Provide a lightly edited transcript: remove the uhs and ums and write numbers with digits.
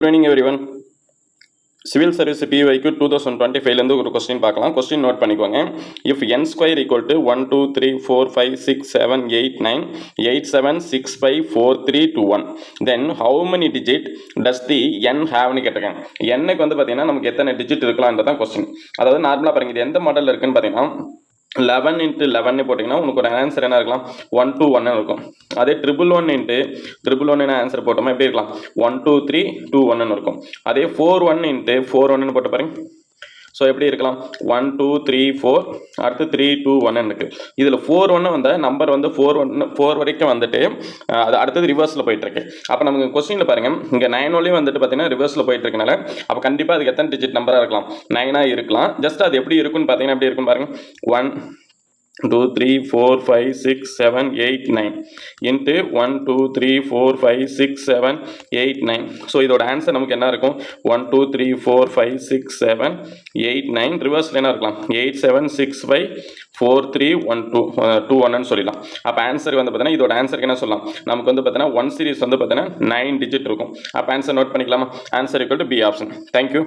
Good evening everyone. Civil Service PYQ 2025 ல ஒரு question பார்க்கலாம். கொஸ்டின் நோட் பண்ணிக்கோங்க. If n square equal to 1 2 3 4 5 6 7 8 9 8 7 6 5 4 3 2 1 then how many digit does the n have னு கேட்டிருக்காங்க. n-க்கு வந்து பாத்தீங்கன்னா நமக்கு எத்தனை டிஜிட் இருக்கலாம்ன்றதான் கொஸ்டின். அதாவது நார்மலா பாருங்க, இது எந்த மாடல்ல இருக்குன்னு பாத்தீங்கன்னா 11 into 11 போட்டிங்கன்னா உங்களுக்கு ஒரு ஆன்சர் என்ன இருக்கலாம், 1 2 1 இருக்கும். அதே 111 into 111 ஆன்சர் போட்டோமா எப்படி இருக்கலாம், 1 2 3 2 1 இருக்கும். அதே 41 into 41 போட்டு பாருங்க, ஸோ எப்படி இருக்கலாம் 1 2 3 4 அடுத்து 3 2 1 இருக்கு. இதில் 4 1 வந்த நம்பர் வந்து 4 வரைக்கும் வந்துட்டு அது அடுத்தது ரிவர்ஸில் போயிட்டு இருக்கு. அப்போ நமக்கு கொஸ்டினில் பாருங்க, இங்கே 9 ஒன்லையும் வந்துட்டு பார்த்தீங்கன்னா ரிவர்ஸில் போயிட்டு இருக்கனால அப்போ கண்டிப்பாக அதுக்கு எத்தனை டிஜிட் நம்பராக இருக்கலாம், 9 இருக்கலாம். ஜஸ்ட் அது எப்படி இருக்குன்னு பார்த்தீங்கன்னா எப்படி இருக்கும் பாருங்க, 1 2 3 4 5 6 7 8 9 into 1 2 3 4 5 6 7 8 9. ஸோ இதோட ஆன்சர் நமக்கு என்ன இருக்கும், 1 2 3 4 5 6 7 8 9. ரிவர்ஸில் என்ன இருக்கலாம், 8 7 6 5 4 3 1 2 1 சொல்லிடலாம். அப்போ ஆன்சர் வந்து பார்த்தீங்கன்னா இதோட ஆன்சருக்கு என்ன சொல்லலாம், நமக்கு வந்து பார்த்தீங்கன்னா 1 சீரிஸ் வந்து பார்த்தீங்கன்னா 9 டிஜிட் இருக்கும். அப்போ ஆன்சர் நோட் பண்ணிக்கலாமா, answer equal to B option. Thank you.